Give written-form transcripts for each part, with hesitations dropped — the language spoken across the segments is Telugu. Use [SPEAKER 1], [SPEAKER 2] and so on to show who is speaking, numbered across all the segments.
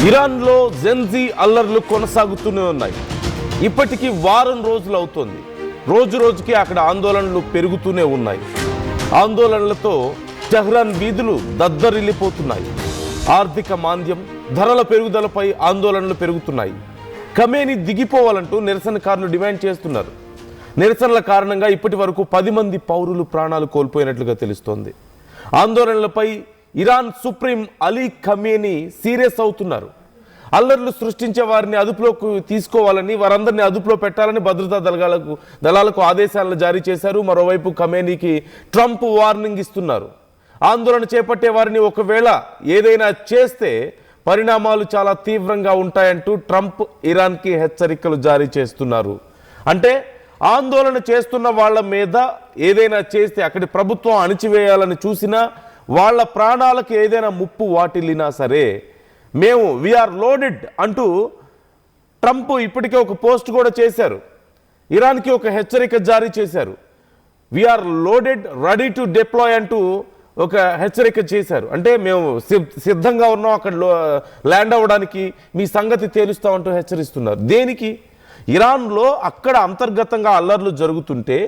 [SPEAKER 1] ఇరాన్లో జెన్జీ అల్లర్లు కొనసాగుతూనే ఉన్నాయి. ఇప్పటికీ వారం రోజులు అవుతోంది. రోజు రోజుకి అక్కడ ఆందోళనలు పెరుగుతూనే ఉన్నాయి. ఆందోళనలతో టెహ్రాన్ వీధులు దద్దరిల్లిపోతున్నాయి. ఆర్థిక మాంద్యం, ధరల పెరుగుదలపై ఆందోళనలు పెరుగుతున్నాయి. ఖమేనీ దిగిపోవాలంటూ నిరసనకారులు డిమాండ్ చేస్తున్నారు. నిరసనల కారణంగా ఇప్పటి వరకు 10 మంది పౌరులు ప్రాణాలు కోల్పోయినట్లుగా తెలుస్తోంది. ఆందోళనలపై Iran supreme Ali Khamenei serious అవుతున్నారు. అల్లర్లు సృష్టించే వారిని అదుపులోకి తీసుకోవాలని, వారందరినీ అదుపులో పెట్టాలని భద్రతా దళాలకు ఆదేశాలను జారీ చేశారు. మరోవైపు ఖమేనీకి ట్రంప్ వార్నింగ్ ఇస్తున్నారు. ఆందోళన చేపట్టే వారిని ఒకవేళ ఏదైనా చేస్తే పరిణామాలు చాలా తీవ్రంగా ఉంటాయంటూ ట్రంప్ ఇరాన్కి హెచ్చరికలు జారీ చేస్తున్నారు. అంటే ఆందోళన చేస్తున్న వాళ్ళ మీద ఏదైనా చేస్తే, అక్కడి ప్రభుత్వం అణిచివేయాలని చూసినా, వాళ్ళ ప్రాణాలకు ఏదైనా ముప్పు వాటిల్లినా సరే మేము వీఆర్ లోడెడ్ అంటూ ట్రంప్ ఇప్పటికే ఒక పోస్ట్ కూడా చేశారు. ఇరాన్కి ఒక హెచ్చరిక జారీ చేశారు. We are loaded ready to deploy అంటూ ఒక హెచ్చరిక చేశారు. అంటే మేము సిద్ధంగా ఉన్నాం అక్కడ ల్యాండ్ అవ్వడానికి, మీ సంగతి తేలుస్తామంటూ హెచ్చరిస్తున్నారు. దేనికి? ఇరాన్లో అక్కడ అంతర్గతంగా అల్లర్లు జరుగుతుంటే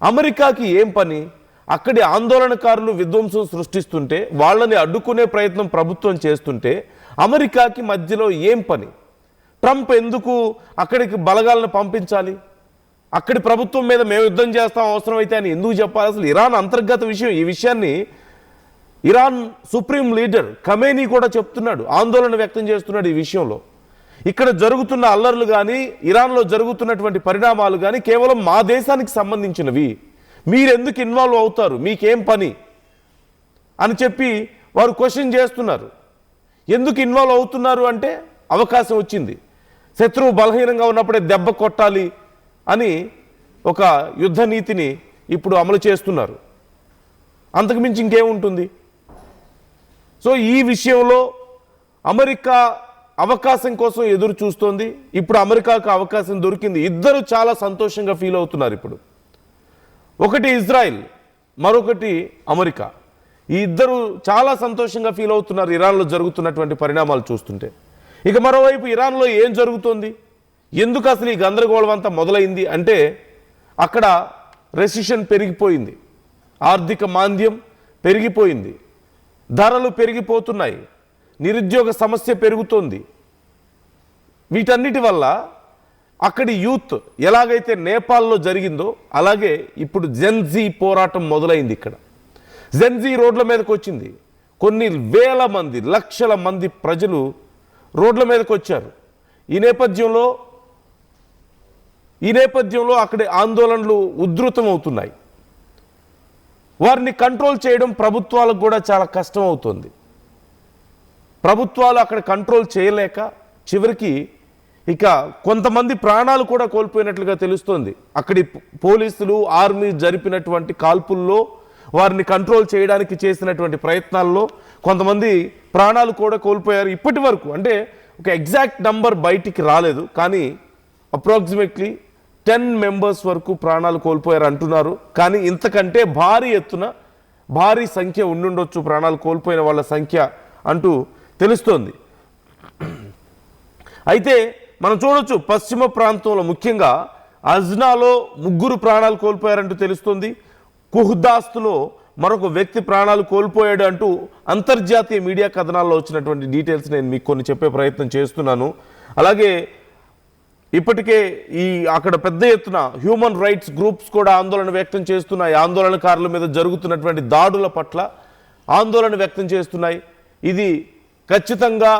[SPEAKER 1] అమెరికాకి ఏం పని? అక్కడి ఆందోళనకారులు విధ్వంసం సృష్టిస్తుంటే, వాళ్ళని అడ్డుకునే ప్రయత్నం ప్రభుత్వం చేస్తుంటే అమెరికాకి మధ్యలో ఏం పని? ట్రంప్ ఎందుకు అక్కడికి బలగాలను పంపించాలి? అక్కడి ప్రభుత్వం మీద మేము యుద్ధం చేస్తాం అవసరమైతే అని ఎందుకు చెప్పాలి? అసలు ఇరాన్ అంతర్గత విషయం. ఈ విషయాన్ని ఇరాన్ సుప్రీం లీడర్ ఖమేనీ కూడా చెప్తున్నాడు, ఆందోళన వ్యక్తం చేస్తున్నాడు ఈ విషయంలో. ఇక్కడ జరుగుతున్న అల్లర్లు కానీ, ఇరాన్లో జరుగుతున్నటువంటి పరిణామాలు కానీ కేవలం మా దేశానికి సంబంధించినవి. మీరెందుకు ఇన్వాల్వ్ అవుతారు? మీకేం పని అని చెప్పి వారు క్వశ్చన్ చేస్తున్నారు. ఎందుకు ఇన్వాల్వ్ అవుతున్నారు అంటే అవకాశం వచ్చింది, శత్రువు బలహీనంగా ఉన్నప్పుడే దెబ్బ కొట్టాలి అని ఒక యుద్ధ నీతిని ఇప్పుడు అమలు చేస్తున్నారు. అంతకుమించి ఇంకేముంటుంది? సో ఈ విషయంలో అమెరికా అవకాశం కోసం ఎదురు చూస్తోంది. ఇప్పుడు అమెరికాకు అవకాశం దొరికింది. ఇద్దరు చాలా సంతోషంగా ఫీల్ అవుతున్నారు. ఇప్పుడు ఒకటి ఇజ్రాయిల్, మరొకటి అమెరికా. ఈ ఇద్దరు చాలా సంతోషంగా ఫీల్ అవుతున్నారు ఇరాన్లో జరుగుతున్నటువంటి పరిణామాలు చూస్తుంటే. ఇక మరోవైపు ఇరాన్లో ఏం జరుగుతోంది, ఎందుకు అసలు ఈ గందరగోళం అంతా మొదలైంది అంటే అక్కడ రెసిషన్ పెరిగిపోయింది, ఆర్థిక మాంద్యం పెరిగిపోయింది, ధరలు పెరిగిపోతున్నాయి, నిరుద్యోగ సమస్య పెరుగుతోంది. వీటన్నిటి వల్ల అక్కడి యూత్ ఎలాగైతే నేపాల్లో జరిగిందో అలాగే ఇప్పుడు జెన్జీ పోరాటం మొదలైంది. ఇక్కడ జెన్జీ రోడ్ల మీదకి వచ్చింది. కొన్ని వేల మంది, లక్షల మంది ప్రజలు రోడ్ల మీదకి వచ్చారు. ఈ నేపథ్యంలో అక్కడి ఆందోళనలు ఉధృతం అవుతున్నాయి. వారిని కంట్రోల్ చేయడం ప్రభుత్వాలకు కూడా చాలా కష్టం అవుతుంది. ప్రభుత్వాలు అక్కడ కంట్రోల్ చేయలేక చివరికి ఇక కొంతమంది ప్రాణాలు కూడా కోల్పోయినట్లుగా తెలుస్తోంది. అక్కడి పోలీసులు, ఆర్మీ జరిపినటువంటి కాల్పుల్లో, వారిని కంట్రోల్ చేయడానికి చేసినటువంటి ప్రయత్నాల్లో కొంతమంది ప్రాణాలు కూడా కోల్పోయారు. ఇప్పటి వరకు అంటే ఒక ఎగ్జాక్ట్ నంబర్ బయటికి రాలేదు, కానీ అప్రాక్సిమేట్లీ 10 మెంబర్స్ వరకు ప్రాణాలు కోల్పోయారు అంటున్నారు. కానీ ఇంతకంటే భారీ సంఖ్య ఉండుండొచ్చు ప్రాణాలు కోల్పోయిన వాళ్ళ సంఖ్య అంటూ తెలుస్తోంది. అయితే మనం చూడొచ్చు, పశ్చిమ ప్రాంతంలో ముఖ్యంగా అజ్నాలో 3 ప్రాణాలు కోల్పోయారంటూ తెలుస్తుంది. కుహ్దాస్తులో మరొక వ్యక్తి ప్రాణాలు కోల్పోయాడు అంటూ అంతర్జాతీయ మీడియా కథనాల్లో వచ్చినటువంటి డీటెయిల్స్ నేను మీకు కొన్ని చెప్పే ప్రయత్నం చేస్తున్నాను. అలాగే ఇప్పటికే అక్కడ పెద్ద ఎత్తున హ్యూమన్ రైట్స్ గ్రూప్స్ కూడా ఆందోళన వ్యక్తం చేస్తున్నాయి. ఆందోళనకారుల మీద జరుగుతున్నటువంటి దాడుల పట్ల ఆందోళన వ్యక్తం చేస్తున్నాయి. ఇది ఖచ్చితంగా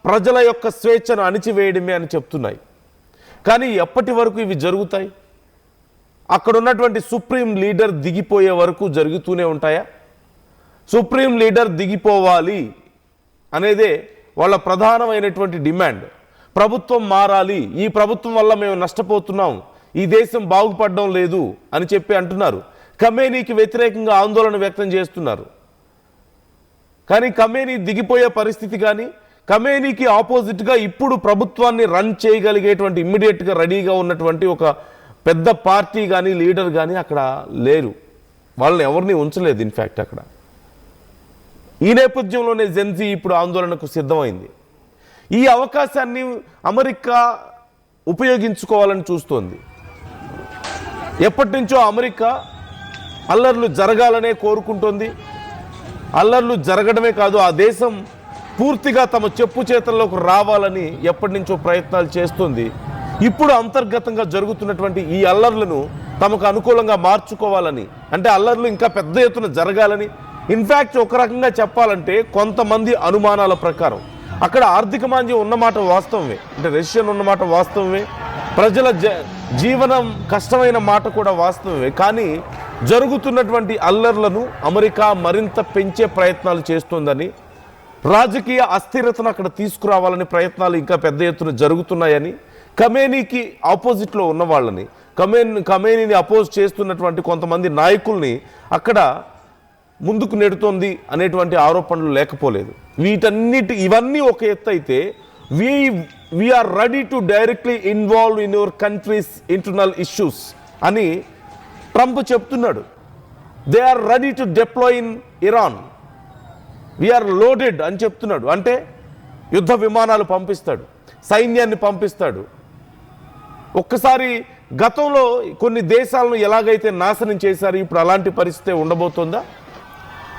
[SPEAKER 1] ప్రజల యొక్క స్వేచ్ఛను అణిచివేయడమే అని చెప్తున్నాయి. కానీ ఎప్పటి వరకు ఇవి జరుగుతాయి? అక్కడ ఉన్నటువంటి సుప్రీం లీడర్ దిగిపోయే వరకు జరుగుతూనే ఉంటాయా? సుప్రీం లీడర్ దిగిపోవాలి అనేదే వాళ్ళ ప్రధానమైనటువంటి డిమాండ్. ప్రభుత్వం మారాలి, ఈ ప్రభుత్వం వల్ల మేము నష్టపోతున్నాం, ఈ దేశం బాగుపడడం లేదు అని చెప్పి అంటున్నారు. ఖమేనీకి వ్యతిరేకంగా ఆందోళన వ్యక్తం చేస్తున్నారు. కానీ ఖమేనీ దిగిపోయే పరిస్థితి కానీ, ఖమేనీకి ఆపోజిట్గా ఇప్పుడు ప్రభుత్వాన్ని రన్ చేయగలిగేటువంటి ఇమ్మీడియట్గా రెడీగా ఉన్నటువంటి ఒక పెద్ద పార్టీ కానీ, లీడర్ కానీ అక్కడ లేరు. వాళ్ళని ఎవరిని ఉంచలేదు. ఇన్ఫ్యాక్ట్ అక్కడ ఈ నేపథ్యంలోనే జెన్జీ ఇప్పుడు ఆందోళనకు సిద్ధమైంది. ఈ అవకాశాన్ని అమెరికా ఉపయోగించుకోవాలని చూస్తోంది. ఎప్పటి నుంచో అమెరికా అల్లర్లు జరగాలనే కోరుకుంటోంది. అల్లర్లు జరగడమే కాదు, ఆ దేశం పూర్తిగా తమ చెప్పు చేతల్లోకి రావాలని ఎప్పటి నుంచో ప్రయత్నాలు చేస్తుంది. ఇప్పుడు అంతర్గతంగా జరుగుతున్నటువంటి ఈ అల్లర్లను తమకు అనుకూలంగా మార్చుకోవాలని, అంటే అల్లర్లు ఇంకా పెద్ద ఎత్తున జరగాలని. ఇన్ఫ్యాక్ట్ ఒక రకంగా చెప్పాలంటే కొంతమంది అనుమానాల ప్రకారం అక్కడ ఆర్థిక మాంద్యం ఉన్నమాట వాస్తవమే, అంటే రష్యన్ ఉన్నమాట వాస్తవమే, ప్రజల జీవనం కష్టమైన మాట కూడా వాస్తవమే. కానీ జరుగుతున్నటువంటి అల్లర్లను అమెరికా మరింత పెంచే ప్రయత్నాలు చేస్తోందని, రాజకీయ అస్థిరతను అక్కడ తీసుకురావాలని ప్రయత్నాలు ఇంకా పెద్ద ఎత్తున జరుగుతున్నాయని, ఖమేనీకి ఆపోజిట్లో ఉన్న వాళ్ళని, ఖమేనీని అపోజ్ చేస్తున్నటువంటి కొంతమంది నాయకుల్ని అక్కడ ముందుకు నెడుతోంది అనేటువంటి ఆరోపణలు లేకపోలేదు. ఇవన్నీ ఒక ఎత్తు అయితే, we are ready to directly involve in your country's internal issues అని ట్రంప్ చెప్తున్నాడు. They are ready to deploy in Iran, we are loaded అని చెప్తున్నాడు. అంటే యుద్ధ విమానాలు పంపిస్తాడు, సైన్యాన్ని పంపిస్తాడు. ఒక్కసారి గతంలో కొన్ని దేశాలను ఎలాగైతే నాశనం చేశారు, ఇప్పుడు అలాంటి పరిస్థితి ఉండబోతుందా?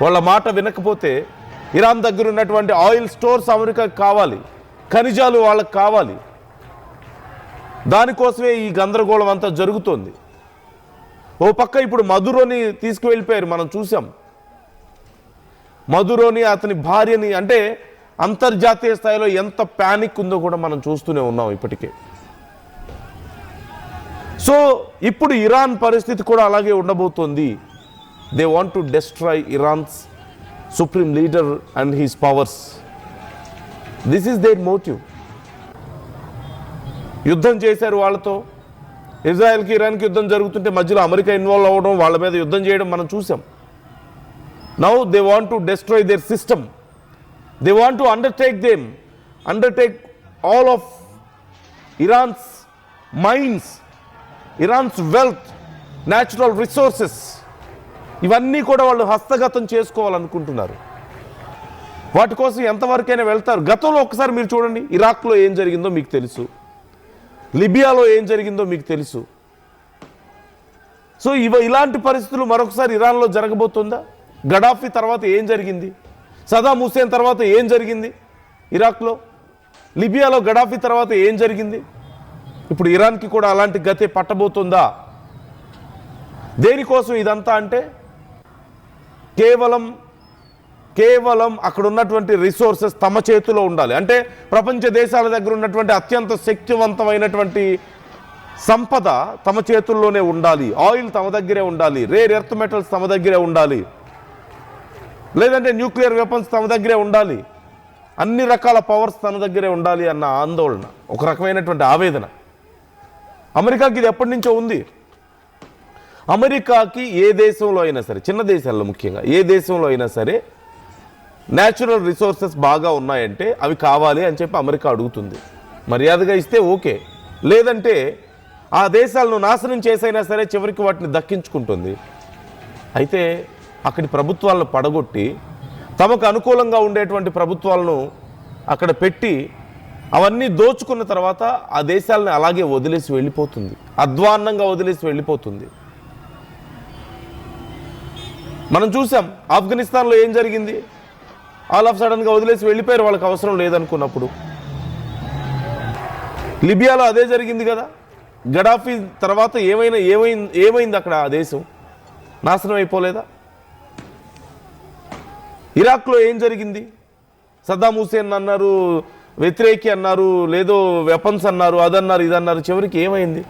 [SPEAKER 1] వాళ్ళ మాట వినకపోతే ఇరాన్ దగ్గర ఉన్నటువంటి ఆయిల్ స్టోర్స్ అమెరికాకి కావాలి, ఖనిజాలు వాళ్ళకి కావాలి. దానికోసమే ఈ గందరగోళం అంతా జరుగుతోంది. ఓ పక్క ఇప్పుడు మదురోని తీసుకువెళ్ళిపోయారు, మనం చూసాం. మదురోని, అతని భార్యని, అంటే అంతర్జాతీయ స్థాయిలో ఎంత ప్యానిక్ ఉందో కూడా మనం చూస్తూనే ఉన్నాం ఇప్పటికే. సో ఇప్పుడు ఇరాన్ పరిస్థితి కూడా అలాగే ఉండబోతోంది. They want to destroy Iran's supreme leader and his powers. This is their motive. యుద్ధం చేశారు వాళ్ళతో, ఇజ్రాయెల్కి ఇరాన్కి యుద్ధం జరుగుతుంటే మధ్యలో అమెరికా ఇన్వాల్వ్ అవ్వడం, వాళ్ళ మీద యుద్ధం చేయడం మనం చూసాం. Now they want to destroy their system. They want to undertake all of Iran's mines, Iran's wealth, natural resources, ఇవన్నీ కూడా వాళ్ళు హస్తగతం చేసుకోవాలనుకుంటున్నారు. వాటి కోసం ఎంతవరకైనా వెళ్తారు. గతంలో ఒకసారి మీరు చూడండి, ఇరాక్లో ఏం జరిగిందో మీకు తెలుసు, లిబియాలో ఏం జరిగిందో మీకు తెలుసు. సో ఇలాంటి పరిస్థితులు మరొకసారి ఇరాన్లో జరగబోతుందా? గడాఫీ తర్వాత ఏం జరిగింది? సదాం హుస్సేన్ తర్వాత ఏం జరిగింది? ఇరాక్లో, లిబియాలో గడాఫీ తర్వాత ఏం జరిగింది? ఇప్పుడు ఇరాన్కి కూడా అలాంటి గతే పట్టబోతుందా? దేనికోసం ఇదంతా అంటే కేవలం అక్కడ ఉన్నటువంటి రిసోర్సెస్ తమ చేతిలో ఉండాలి. అంటే ప్రపంచ దేశాల దగ్గర ఉన్నటువంటి అత్యంత శక్తివంతమైనటువంటి సంపద తమ చేతుల్లోనే ఉండాలి. ఆయిల్ తమ దగ్గరే ఉండాలి, రేర్ ఎర్త్ మెటల్స్ తమ దగ్గరే ఉండాలి, లేదంటే న్యూక్లియర్ వెపన్స్ తమ దగ్గరే ఉండాలి, అన్ని రకాల పవర్స్ తన దగ్గరే ఉండాలి అన్న ఆందోళన, ఒక రకమైనటువంటి ఆవేదన అమెరికాకి ఇది ఎప్పటి నుంచో ఉంది. అమెరికాకి ఏ దేశంలో అయినా సరే, చిన్న దేశాల్లో ముఖ్యంగా ఏ దేశంలో అయినా సరే న్యాచురల్ రిసోర్సెస్ బాగా ఉన్నాయంటే అవి కావాలి అని చెప్పి అమెరికా అడుగుతుంది. మర్యాదగా ఇస్తే ఓకే, లేదంటే ఆ దేశాలను నాశనం చేసైనా సరే చివరికి వాటిని దక్కించుకుంటుంది. అయితే అక్కడి ప్రభుత్వాలను పడగొట్టి తమకు అనుకూలంగా ఉండేటువంటి ప్రభుత్వాలను అక్కడ పెట్టి అవన్నీ దోచుకున్న తర్వాత ఆ దేశాలను అలాగే వదిలేసి వెళ్ళిపోతుంది, అధ్వాన్నంగా వదిలేసి వెళ్ళిపోతుంది. మనం చూసాం ఆఫ్ఘనిస్తాన్లో ఏం జరిగింది. ఆల్ ఆఫ్ సడన్గా వదిలేసి వెళ్ళిపోయారు, వాళ్ళకి అవసరం లేదనుకున్నప్పుడు. లిబియాలో అదే జరిగింది కదా. గడాఫీ తర్వాత ఏమైంది అక్కడ? ఆ దేశం నాశనం అయిపోలేదా? ఇరాక్లో ఏం జరిగింది? సద్దాం హుస్సేన్ అన్నారు, వ్యతిరేకి అన్నారు, లేదో వెపన్స్ అన్నారు, అదన్నారు, ఇదన్నారు, చివరికి ఏమైంది?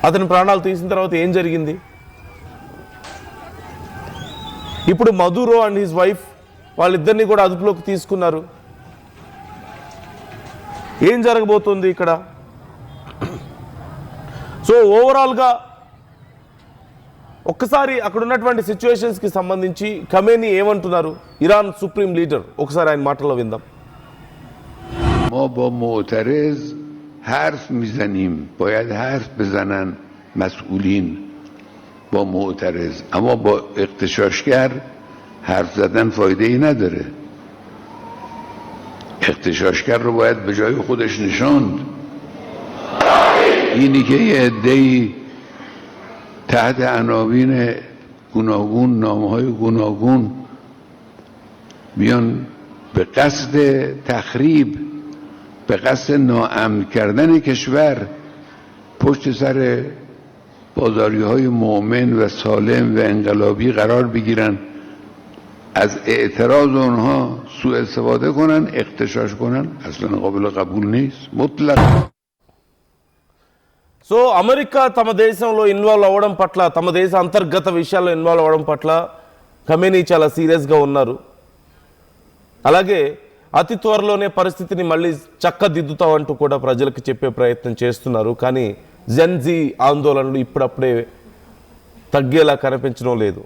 [SPEAKER 1] అతని ప్రాణాలు తీసిన తర్వాత ఏం జరిగింది? ఇప్పుడు మదురో అండ్ హిజ్ వైఫ్ వాళ్ళిద్దరినీ కూడా అదుపులోకి తీసుకున్నారు. ఏం జరగబోతుంది ఇక్కడ? సో ఓవరాల్గా ఒక్కసారి అక్కడ ఉన్నటువంటి సిచ్యువేషన్స్కి సంబంధించి ఖమేనీ ఏమంటున్నారు, ఇరాన్ సుప్రీం లీడర్, ఒకసారి ఆయన మాటల్లో విందాం.
[SPEAKER 2] ما با معترض حرف میزنیم، باید حرف بزنن مسئولین با معترض، اما با اغتشاشگر حرف زدن فایده ای نداره. اغتشاشگر رو باید به جای خودش نشاند. اینی که یه عده‌ای تحت عناوین گوناگون، نامه‌های گوناگون بیان به قصد تخریب، به قصد ناامن کردن کشور پشت سر بازاری‌های مؤمن و سالم و انقلابی قرار بگیرن، از اعتراض اونها سوء استفاده کنن، اغتشاش کنن، اصلا قابل قبول نیست مطلق.
[SPEAKER 1] సో అమెరికా తమ దేశంలో ఇన్వాల్వ్ అవ్వడం పట్ల, తమ దేశ అంతర్గత విషయాల్లో ఇన్వాల్వ్ అవ్వడం పట్ల ఖమేనీ చాలా సీరియస్గా ఉన్నారు. అలాగే అతి త్వరలోనే పరిస్థితిని మళ్ళీ చక్కదిద్దుతామంటూ కూడా ప్రజలకు చెప్పే ప్రయత్నం చేస్తున్నారు. కానీ జెన్జీ ఆందోళనలు ఇప్పుడప్పుడే తగ్గేలా కనిపించడం లేదు.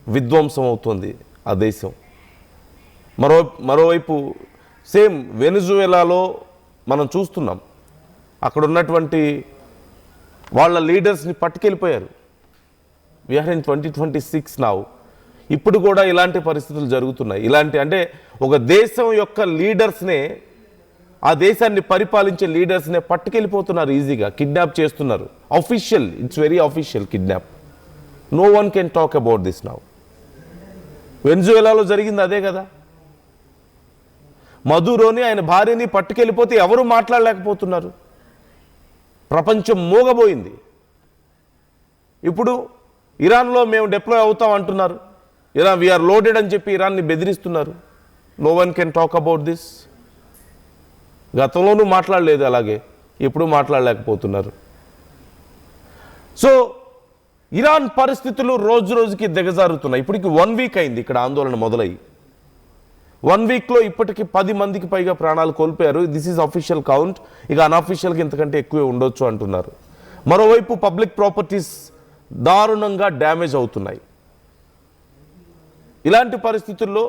[SPEAKER 1] విధ్వంసం అవుతుంది ఆ దేశం. మరోవైపు సేమ్ వెనిజువేలాలో మనం చూస్తున్నాం, అక్కడ ఉన్నటువంటి వాళ్ళ లీడర్స్ని పట్టుకెళ్ళిపోయారు. We are in 2026 now. ఇప్పుడు కూడా ఇలాంటి పరిస్థితులు జరుగుతున్నాయి. ఇలాంటి అంటే ఒక దేశం యొక్క లీడర్స్నే, ఆ దేశాన్ని పరిపాలించే లీడర్స్నే పట్టుకెళ్ళిపోతున్నారు, ఈజీగా కిడ్నాప్ చేస్తున్నారు. Official, it's very official kidnap. No one can talk about this now. వెనిజువేలాలో జరిగింది అదే కదా. మదురోని ఆయన భార్యని పట్టుకెళ్ళిపోతే ఎవరు మాట్లాడలేకపోతున్నారు. ప్రపంచం మోగబోయింది. ఇప్పుడు ఇరాన్లో మేము డిప్లాయ్ అవుతాం అంటున్నారు. ఇరాన్ వీఆర్ లోడెడ్ అని చెప్పి ఇరాన్ని బెదిరిస్తున్నారు. No one can talk about this. గతంలోనూ మాట్లాడలేదు, అలాగే ఇప్పుడు మాట్లాడలేకపోతున్నారు. సో ఇరాన్ పరిస్థితులు రోజు రోజుకి దిగజారుతున్నాయి. ఇప్పటికి 1 వీక్ అయింది ఇక్కడ ఆందోళన మొదలయ్యి. 1 వీక్లో ఇప్పటికి 10 మందికి పైగా ప్రాణాలు కోల్పోయారు. This is official count. ఇక అన్అఫీషియల్కి ఇంతకంటే ఎక్కువే ఉండొచ్చు అంటున్నారు. మరోవైపు పబ్లిక్ ప్రాపర్టీస్ దారుణంగా డ్యామేజ్ అవుతున్నాయి. ఇలాంటి పరిస్థితుల్లో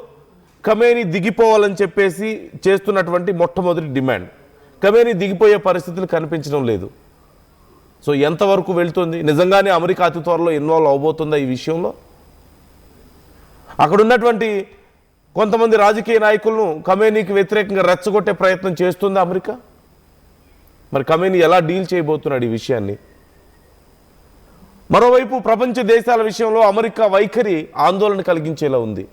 [SPEAKER 1] ఖమేనీ దిగిపోవాలని చెప్పేసి చేస్తున్నటువంటి మొట్టమొదటి డిమాండ్. ఖమేనీ దిగిపోయే పరిస్థితులు కనిపించడం లేదు. సో ఎంతవరకు వెళ్తుంది? నిజంగానే అమెరికా అతి త్వరలో ఇన్వాల్వ్ అవబోతుందా ఈ విషయంలో? అక్కడ ఉన్నటువంటి కొంతమంది రాజకీయ నాయకులను ఖమేనీకి వ్యతిరేకంగా రెచ్చగొట్టే ప్రయత్నం చేస్తుంది అమెరికా. మరి ఖమేనీ ఎలా డీల్ చేయబోతున్నాడు ఈ విషయాన్ని? మరోవైపు ప్రపంచ దేశాల విషయంలో అమెరికా వైఖరి ఆందోళన కలిగించేలా ఉంది.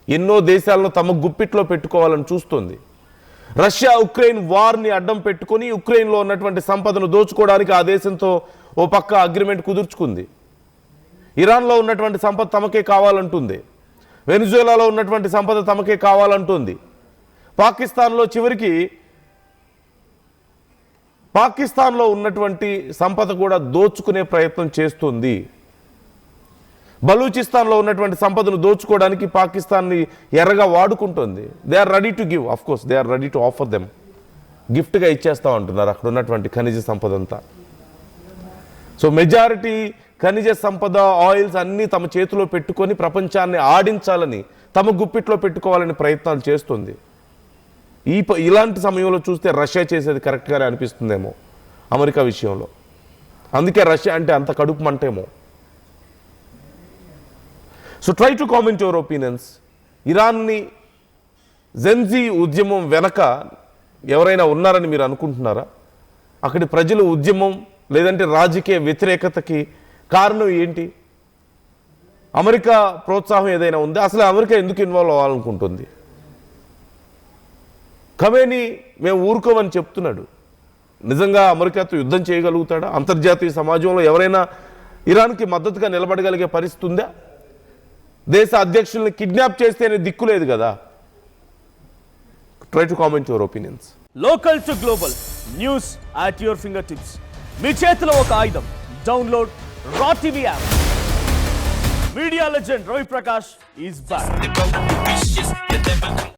[SPEAKER 1] ఎన్నో దేశాలను తమ గుప్పిట్లో పెట్టుకోవాలని చూస్తుంది. రష్యా ఉక్రెయిన్ వార్ని అడ్డం పెట్టుకొని ఉక్రెయిన్లో ఉన్నటువంటి సంపదను దోచుకోవడానికి ఆ దేశంతో ఓ పక్క అగ్రిమెంట్ కుదుర్చుకుంది. ఇరాన్లో ఉన్నటువంటి సంపద తమకే కావాలంటుంది. వెనిజువేలాలో ఉన్నటువంటి సంపద తమకే కావాలంటుంది. పాకిస్తాన్లో చివరికి పాకిస్తాన్లో ఉన్నటువంటి సంపద కూడా దోచుకునే ప్రయత్నం చేస్తుంది. బలూచిస్తాన్లో ఉన్నటువంటి సంపదను దోచుకోవడానికి పాకిస్తాన్ని ఎర్రగా వాడుకుంటుంది. They are ready to give, of course they are ready to offer them. గిఫ్ట్గా ఇచ్చేస్తాం అంటున్నారు అక్కడ ఉన్నటువంటి ఖనిజ సంపద అంతా. సో మెజారిటీ ఖనిజ సంపద, ఆయిల్స్ అన్నీ తమ చేతిలో పెట్టుకొని ప్రపంచాన్ని ఆడించాలని, తమ గుప్పిట్లో పెట్టుకోవాలని ప్రయత్నాలు చేస్తుంది. ఇలాంటి సమయంలో చూస్తే రష్యా చేసేది కరెక్ట్గానే అనిపిస్తుందేమో అమెరికా విషయంలో. అందుకే రష్యా అంటే అంత కడుపు మంటేమో. So try to comment your opinions. ఇరాన్ని జెన్జీ ఉద్యమం వెనక ఎవరైనా ఉన్నారని మీరు అనుకుంటున్నారా? అక్కడి ప్రజల ఉద్యమం లేదంటే రాజకీయ వ్యతిరేకతకి కారణం ఏంటి? అమెరికా ప్రోత్సాహం ఏదైనా ఉందా? అసలు అమెరికా ఎందుకు ఇన్వాల్వ్ అవ్వాలనుకుంటుంది? ఖమేనీ మేము ఊరుకోమని చెప్తున్నాడు. నిజంగా అమెరికాతో యుద్ధం చేయగలుగుతాడా? అంతర్జాతీయ సమాజంలో ఎవరైనా ఇరాన్కి మద్దతుగా నిలబడగలిగే పరిస్థితి ఉందా? దేశ అధ్యక్షుల్ని కిడ్నాప్ చేస్తేనే దిక్కులేదు కదా. Try to comment your opinions.
[SPEAKER 3] Local to global news at your finger tips. మీ చేతిలో ఒక ఆయుధం. Download R TV app. Media legend Ravi Prakash is back.